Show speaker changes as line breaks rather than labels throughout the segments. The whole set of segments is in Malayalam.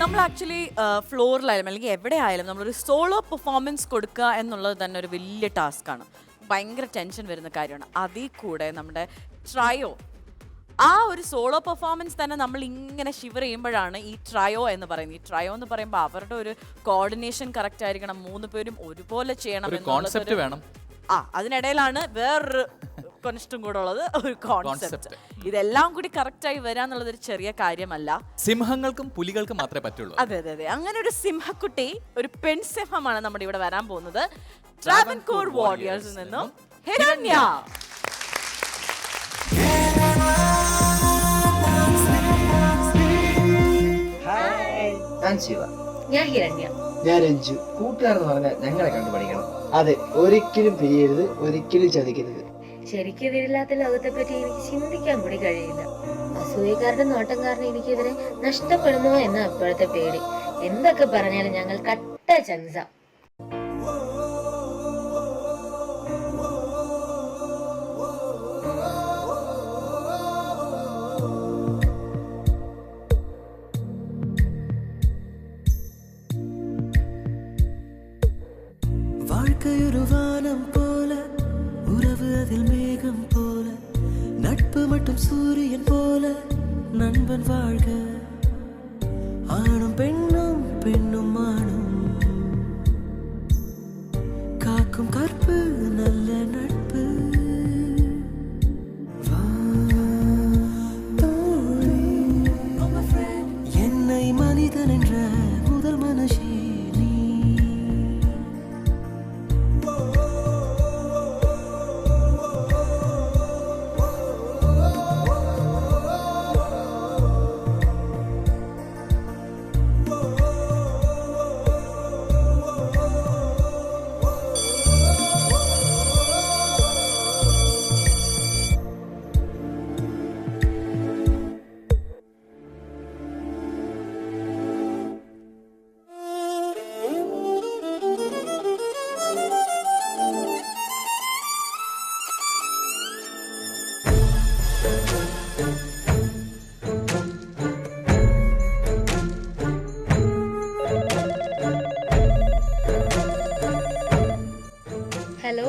നമ്മൾ ആക്ച്വലി ഫ്ലോറിലായാലും അല്ലെങ്കിൽ എവിടെ ആയാലും നമ്മളൊരു സോളോ പെർഫോമൻസ് കൊടുക്കുക എന്നുള്ളത് തന്നെ ഒരു വലിയ ടാസ്ക്കാണ്. ഭയങ്കര ടെൻഷൻ വരുന്ന കാര്യമാണ്. അതിൽ കൂടെ നമ്മുടെ ട്രയോ, ആ ഒരു സോളോ പെർഫോമൻസ് തന്നെ നമ്മൾ ഇങ്ങനെ ഷിവർ ചെയ്യുമ്പോഴാണ് ഈ ട്രയോ എന്ന് പറയുന്നത്. ഈ ട്രയോ എന്ന് പറയുമ്പോൾ അവരുടെ ഒരു കോർഡിനേഷൻ കറക്റ്റ് ആയിരിക്കണം, 3 പേരും ഒരുപോലെ ചെയ്യണം
കോൺസെപ്റ്റ് വേണം.
അതിനിടയിലാണ് വേറൊരു കോൺസെപ്റ്റും കൂടെ ഉള്ളത്, ഒരു കോൺസെപ്റ്റ്. ഇതെല്ലാം കൂടി കറക്റ്റ് ആയി വരാന്നുള്ളത് ഒരു ചെറിയ കാര്യമല്ല.
സിംഹങ്ങൾക്കും പുലികൾക്കും മാത്രമേ പറ്റുള്ളൂ.
അതെ അതെ അതെ. അങ്ങനെ ഒരു സിംഹക്കുട്ടി, ഒരു പെൺസിംഹമാണ് നമ്മുടെ ഇവിടെ വരാൻ പോകുന്നത്. ട്രാവൻകൂർ വാരിയേഴ്സിൽ നിന്നും ഹിരണ്യ.
ഞാൻ ശിവ.
ഞാൻ ഹിരണ്യ.
ഞാൻ രഞ്ജു. കൂട്ടുകാരെന്ന് പറഞ്ഞാൽ ഞങ്ങളെ കണ്ടു പഠിക്കണം. അതെ, ഒരിക്കലും പിരിയരുത്, ഒരിക്കലും ചതിക്കരുത്.
ശരിക്കെതിരില്ലാത്ത ലോകത്തെ പറ്റി എനിക്ക് ചിന്തിക്കാൻ കൂടി കഴിയില്ല. അസൂയക്കാരുടെ നോട്ടം കാരണം എനിക്കെതിരെ നഷ്ടപ്പെടുമോ എന്ന അപ്പോഴത്തെ പേടി. എന്തൊക്കെ പറഞ്ഞാലും ഞങ്ങൾ കട്ട ചങ്സ.
வாழ்க்கையொரு வானம் போல, உறவு அதில் மேகம் போல, நட்பு மட்டும் சூரியன் போல, நண்பன் வாழ்க. ஆணும் பெண்ணும் பெண்ணும் ஆணும் காக்கும் கற்பு நல்ல நட்பு. வா தோழி, என்னை மனிதன் என்ற முதல் மனுஷி நீ.
ഹലോ,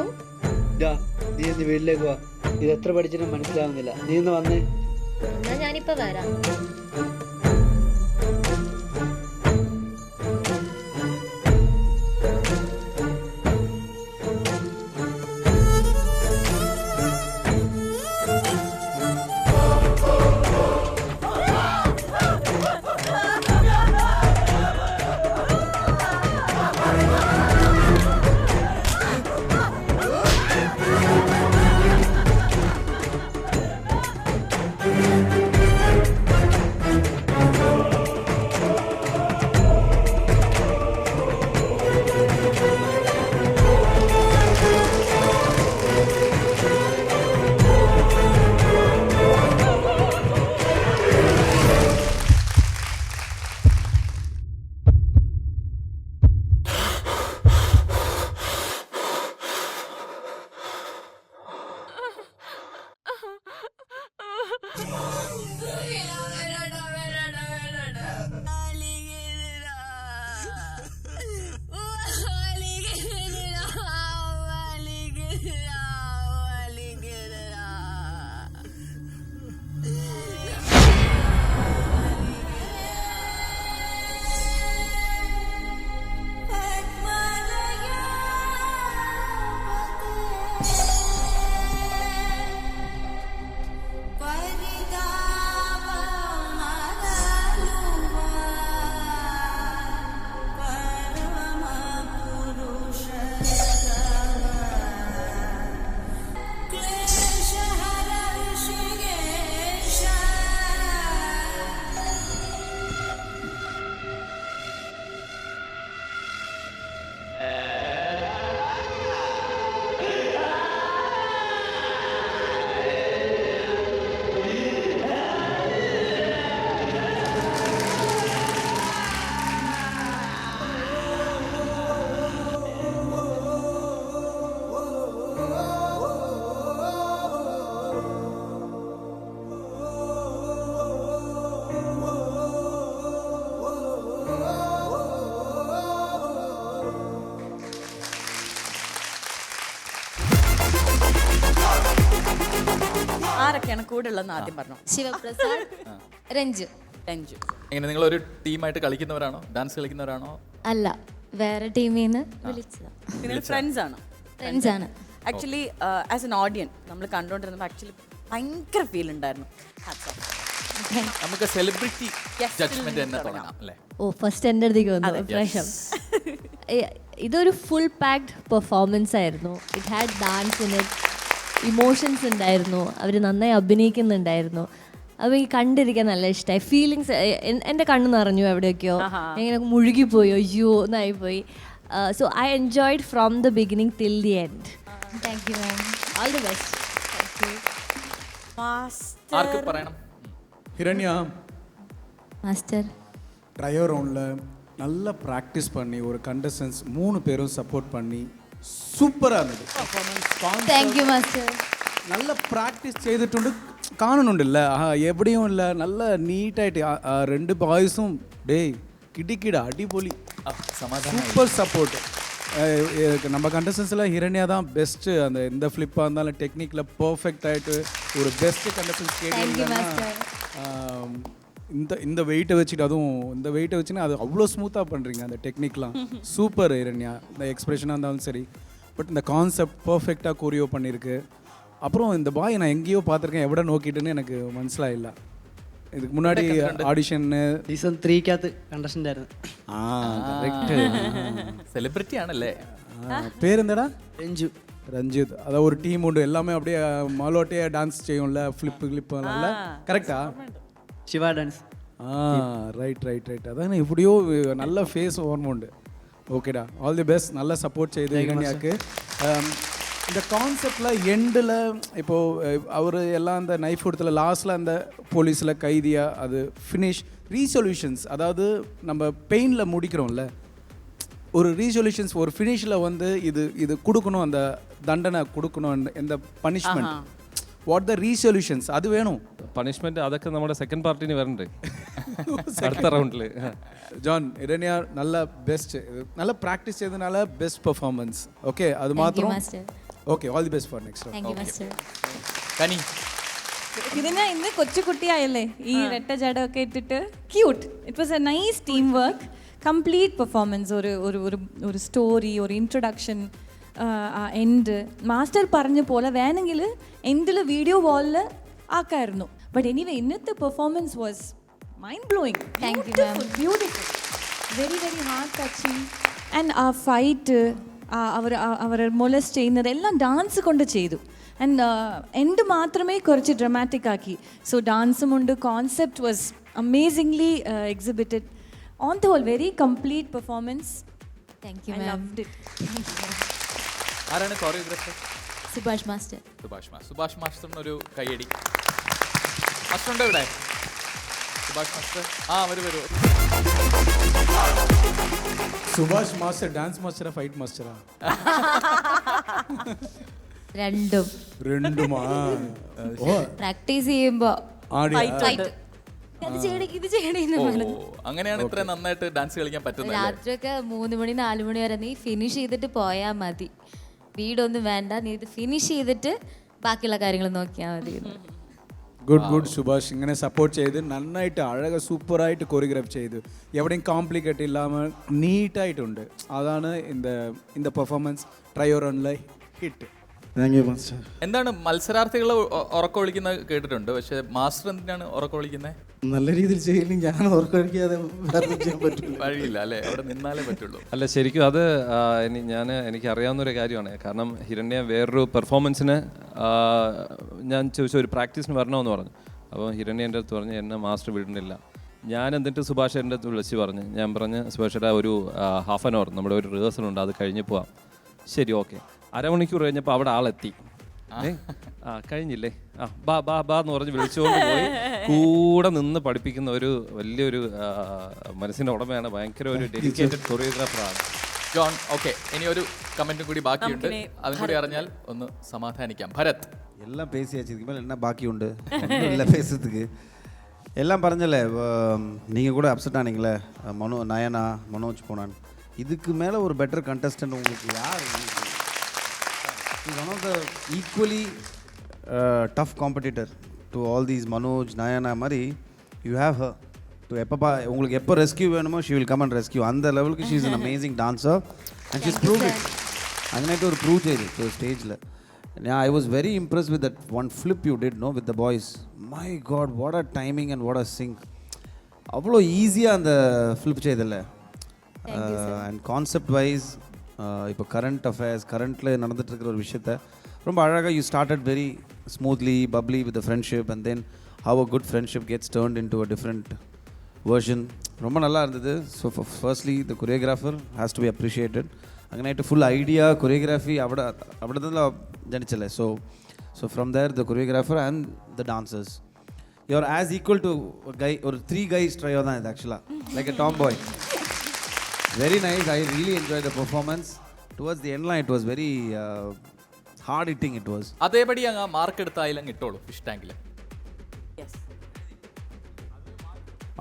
നീ ഒന്ന് വീട്ടിലേക്ക് വാ. ഇത് എത്ര പഠിച്ചിട്ടും മനസ്സിലാവുന്നില്ല. നീ ഒന്ന് വന്നേ.
എന്നാ ഞാനിപ്പോ വരാം.
ആരൊക്കെയാണ് കൂടെ ഉള്ളതെന്ന് ആദ്യം പറഞ്ഞു.
ശിവപ്രസാദ്, രഞ്ജു.
രഞ്ജു.
എങ്ങനെ നിങ്ങളൊരു ടീമായിട്ട് കളിക്കുന്നവരാണോ, ഡാൻസ് കളിക്കുന്നവരാണോ?
അല്ല, വേറെ ടീമിൽ നിന്ന് വിളിച്ചതാ.
നിങ്ങൾ ഫ്രണ്ട്സ് ആണ്?
ഫ്രണ്ട്സ് ആണ്.
ആക്ച്വലി ആസ് എൻ ഓഡിയൻ നമ്മൾ കണ്ടുകൊണ്ടിരുന്നപ്പോൾ ആക്ച്വലി ഭയങ്കര ഫീൽ ഉണ്ടായിരുന്നു.
നമുക്ക് സെലിബ്രിറ്റി ജഡ്ജ്മെന്റ് തന്നെ തുടങ്ങാം അല്ലേ?
ഓ, ഫസ്റ്റ് എൻ്റെ അടുത്തേക്ക് വന്നു പ്രാവശ്യം. ഇതൊരു ഫുൾ പാക്ഡ് പെർഫോമൻസ് ആയിരുന്നു. It had dance in it, emotions ഉണ്ടായിരുന്നു, അവർ നന്നായി അഭിനയിക്കുന്നുണ്ടായിരുന്നു. അപ്പോൾ ഈ കണ്ടിരിക്കാൻ നല്ല ഇഷ്ടമായി. ഫീലിങ്സ് എൻ്റെ കണ്ണ് നിറഞ്ഞു എവിടെയൊക്കെയോ, ഇങ്ങനെ മുഴുകിപ്പോയി, അയ്യോ എന്നായിപ്പോയി. So I enjoyed from the beginning till the end.
Thank you ma'am.
All the best.
ആർക്ക് പറയണം?
ஹிரண்யா
മാസ്റ്റർ,
ட்ரையோ ரவுண்டில் நல்லா ப்ராக்டிஸ் பண்ணி ஒரு கண்டஸ்டன்ஸ் 3 பேரும் சப்போர்ட் பண்ணி സൂപ്പറാ ഇരുന്നത്.
Thank you master.
നല്ല പ്രാക്ടീസ് ചെയ്തിട്ടുണ്ട്, കാണുന്നുണ്ടല്ല, എവിടെയും ഇല്ല, നല്ല നീറ്റായിട്ട് 2 ബോയ്സും டேய் கிடிக்கிட அடிபொலி, சூப்பர் சப்போர்ட். நம்ம கண்டஸ்டன்ஸில் ஹிரண்யா தான் பெஸ்ட்டு. அந்த எந்த ஃப்ளிப்பாக இருந்தாலும் டெக்னிக்கில் பர்ஃபெக்ட் ஆகிட்டு ஒரு பெஸ்ட்டு கண்டஸ்டன்ஸ் கேட்டீங்கன்னா இந்த வெயிட்டை வச்சுட்டு, அதுவும் இந்த வெயிட்டை வச்சுன்னா அது அவ்வளோ ஸ்மூத்தாக பண்ணுறீங்க அந்த டெக்னிக்லாம். சூப்பர் ஹிரண்யா. இந்த எக்ஸ்பிரஷனாக இருந்தாலும் சரி, பட் இந்த கான்செப்ட் பர்ஃபெக்டாக கோரியோ பண்ணியிருக்கு. அப்புறம் இந்த பாய் நான் எங்கேயோ பார்த்துருக்கேன், எവിടെ நோக்கிட்டுன்னு எனக்கு മനസ്സിലായില്ല. இதுக்கு முன்னாடி ஆடிஷன்னு
സീസൺ 3-ക്കകത്ത് കണ്ടസ്റ്റന്റ് ആയിരുന്നു.
സെലിബ്രിറ്റി ആണല്ലേ?
പേരെന്താടാ?
രഞ്ജു.
ரஞ்சித். அதாவது ஒரு டீம் உண்டு, எல்லாமே அப்படியே மாலோட்டையே டான்ஸ் செய்யும்ல, ஃப்ளிப்பு கிளிப்புல. கரெக்டா?
ശിവ ഡാൻസ്.
ரைட். அதான் இப்படியோ நல்ல ஃபேஸ் ஓர்ம உண்டு. ஓகேடா, ஆல் தி பெஸ்ட். நல்ல சப்போர்ட் செய்து ஹிரண்யாக்கு. இந்த கான்செப்டில் எண்டில் இப்போது அவர் எல்லாம் அந்த நைஃப் எடுத்துல லாஸ்ட்டில் அந்த போலீஸில் கைதியாக அது ஃபினிஷ் ரீசொல்யூஷன்ஸ், அதாவது நம்ம பெயினில் முடிக்கிறோம்ல, ஒரு ரீசொல்யூஷன்ஸ், ஒரு ஃபினிஷில் வந்து இது கொடுக்கணும், அந்த தண்டனை கொடுக்கணும், இந்த പണിഷ്മെന്റ്, വാട്ട് ദ റീസൊല്യൂഷൻസ്, അത് വേണം.
പണിഷ്മെന്റ് അതൊക്കെ നമ്മുടെ സെക്കൻഡ് പാർട്ടിന് വരണ്ടേ അടുത്ത റൗണ്ടിൽ.
ஜான், இரண்யா நல்ல பெஸ்ட், நல்ல ப்ராக்டிஸ் செய்தனால பெஸ்ட் பெர்ஃபார்மன்ஸ். ஓகே, அது மாத்திரம். Okay, all the best for next round.
Thank you master.
Kani,
ഇതിനെ ഇന്ന് കൊച്ചുകുട്ടിയായല്ലേ ഈ വെട്ട ജടമൊക്കെ ഇട്ടിട്ട് cute. It was a nice team work, complete performance, ഒരു സ്റ്റോറി, ഒരു ഇൻട്രൊഡക്ഷൻ, എൻഡ്. മാസ്റ്റർ പറഞ്ഞ പോലെ വേണമെങ്കിൽ എൻഡിൽ വീഡിയോ വാളിൽ ആക്കായിരുന്നു. ബട്ട് എനിവേ ഇന്നത്തെ performance was mind blowing. Beautiful, very very heart touching. And ആ ഫൈറ്റ്, അവർ മൊലസ്റ്റ് ചെയ്യുന്നത് എല്ലാം ഡാൻസ് കൊണ്ട് ചെയ്തു. ആൻഡ് എൻഡ് മാത്രമേ കുറച്ച് ഡ്രമാറ്റിക് ആക്കി. സോ ഡാൻസും ഉണ്ട്, concept was amazingly exhibited. On the whole very complete performance.
Thank you
I
ma'am.
loved it.
ആരാണ് കോറിയോഗ്രാഫർ?
സുഭാഷ് മാസ്റ്റർ.
സുഭാഷ് മാസ്റ്ററിനൊരു കൈയടി. മാസ്റ്റർ ഉണ്ടോ ഇവിടെ? സുഭാഷ് മാസ്റ്റർ, വരൂ.
സുഭാഷ് മാസ്റ്റർ ഡാൻസ് മാസ്റ്ററാ ഫൈറ്റ് മാസ്റ്ററാ? രണ്ടുമാ.
പ്രാക്ടീസ് ചെയ്യുമ്പോ
അങ്ങനെയാണ് ഇത്ര നന്നായിട്ട് ഡാൻസ് കളിക്കാൻ പറ്റുന്നത്.
രാത്രിയൊക്കെ 3 മണി 4 മണി വരെ നീ ഫിനിഷ് ചെയ്തിട്ട് പോയാ മതി, വീടൊന്നും വേണ്ട, നീ ഇത് ഫിനിഷ് ചെയ്തിട്ട് ബാക്കിയുള്ള കാര്യങ്ങൾ നോക്കിയാൽ മതി.
ഗുഡ് സുഭാഷ്, ഇങ്ങനെ സപ്പോർട്ട് ചെയ്ത് നന്നായിട്ട് അഴക സൂപ്പറായിട്ട് കൊറിയോഗ്രാഫ് ചെയ്തു, എവിടെയും കോംപ്ലിക്കേറ്റ് ഇല്ലാமல் നീറ്റായിട്ടുണ്ട്. അതാണ് இந்த പെർഫോമൻസ് ട്രയോ റൗണ്ടിലെ ഹിറ്റ്.
Thank you master.
എന്താണ് മത്സരാർത്ഥികൾ ഉറക്കം വിളിക്കുന്നത് കേട്ടിട്ടുണ്ട്, പക്ഷെ മാസ്റ്റർ എന്തിനാണ് ഉറക്കം വിളിക്കുന്നത്?
നല്ല രീതിയിൽ ചെയ്യില്ലെങ്കിൽ ഞാൻ ഓർക്കരിക്കാതെ ചെയ്യാൻ പറ്റില്ല.
വഴിയില്ല അല്ലേ, അവിടെ നിന്നാലേ പറ്റുള്ളൂ.
അല്ല, ശരിക്കും അത് എനിക്ക് അറിയാവുന്നൊരു കാര്യമാണ്. കാരണം ഹിരണ്യ വേറൊരു പെർഫോമൻസിന് ഞാൻ ചോദിച്ചു ഒരു പ്രാക്ടീസിന് വരണമെന്ന് പറഞ്ഞു. അപ്പോൾ ഹിരണ്യ എൻ്റെ അടുത്ത് പറഞ്ഞ് എന്നെ മാസ്റ്റർ വിടുന്നില്ല. ഞാൻ എന്നിട്ട് സുഭാഷ് എൻ്റെ അടുത്ത് വിളിച്ച് പറഞ്ഞ്, ഞാൻ പറഞ്ഞ് സുഭാഷേട്ടാ ഒരു ഹാഫ് ആൻ അവർ നമ്മുടെ ഒരു റിഹേഴ്സൽ ഉണ്ട്, അത് കഴിഞ്ഞ് പോവാം. ശരി, ഓക്കെ. അരമണിക്കൂർ കഴിഞ്ഞപ്പോൾ അവിടെ ആളെത്തി. കഴിഞ്ഞില്ലേ, ബാ ബാ ബാ എന്ന് പറഞ്ഞ് വിളിച്ചുകൊണ്ട് പോയി കൂടെ നിന്ന് പഠിപ്പിക്കുന്ന ഒരു വലിയൊരു മനസ്സിൻ്റെ ഉടമയാണ്. ഭയങ്കര ഒരു ഡെഡിക്കേറ്റഡ് കൊറിയോഗ്രാഫറാണ്
ജോൺ. ഓക്കെ, ഇനി ഒരു കമന്റും കൂടി ബാക്കിയുണ്ട്, അതും കൂടി അറിഞ്ഞാൽ ഒന്ന് സമാധാനിക്കാം. ഭരത്,
எல்லாம் பேசியாச்சு, இதுக்கு மேலே என்ன பாக்கி உண்டு? ஒன்றும் இல்லை பேசுறதுக்கு. எல்லாம் പറഞ്ഞല്ലേ, நீங்கள் கூட அப்செட் ஆனீங்களே, நயனா மனோஜ் போனான். இதுக்கு மேலே ஒரு பெட்டர் கண்டஸ்டன்ட் உங்களுக்கு யார்? One of the equally tough competitor. To all these Manoj Nayana மாதிரி யூ ஹேவ் ஹர் டு எப்போ உங்களுக்கு எப்போ ரெஸ்கியூ வேணுமோ she will come and rescue அந்த லெவலுக்கு she is an amazing dancer and she's prove it அங்கனைட்டு ஒரு ப்ரூவ் செய்து ஸ்டேஜில் I was very impress with that one flip you did no with the boys my God what a timing and what a sync அவ்வளோ ஈஸியாக அந்த ஃப்ளிப் செய்தில்ல அண்ட் கான்செப்ட் வைஸ் இப்போ கரண்ட் அஃபேர்ஸ் கரண்ட்டில் நடந்துகிட்ருக்கிற ஒரு விஷயத்த ரொம்ப அழகாக you started very smoothly bubbly with friendship and then how a good friendship gets turned in to a different version ரொம்ப நல்லா இருந்தது so firstly the choreographer has to be appreciated അങ്ങനെയായിട്ട് ഫുൾ ഐഡിയ കൊറിയോഗ്രാഫി അവിടെ നിന്നുള്ള ജനിച്ചല്ലേ so from there the choreographer and the dancers you are as equal to guy ഒരു 3 ഗൈസ് ട്രയോ தான் இது ஆக்சுவலாக like a tomboy very nice I really enjoy the performance towards the end line it was very hard hitting it was
അതേപടി അങ്ങ് മാർക്ക് എടുത്തായാലും കിട്ടുള്ളൂ ഫിഷ് ടാങ്കിൽ.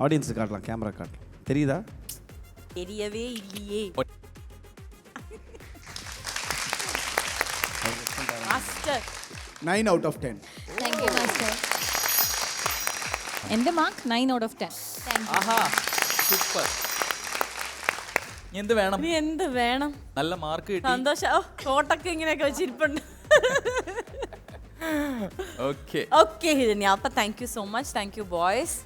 ஆடியன்ஸ் காட்டலாம் கேமரா காட்டலாம் தெரியுதா
தெரியவே இல்லையே. Master
9 out of 10.
Thank you master.
എൻ്റെ മാർക്ക് 9 out of 10.
ആഹാ സൂപ്പർ. എന്ത് വേണം?
ഇനി എന്ത് വേണം?
നല്ല മാർക്ക് കിട്ടി.
സന്തോഷം. ഓ കോട്ടൊക്കെ ഇങ്ങനെയൊക്കെ വെച്ചിരിപ്പുണ്ട്.
ഓക്കെ
ഓക്കെ ഹിരണ്യ, അപ്പൊ thank you so much. Thank you boys.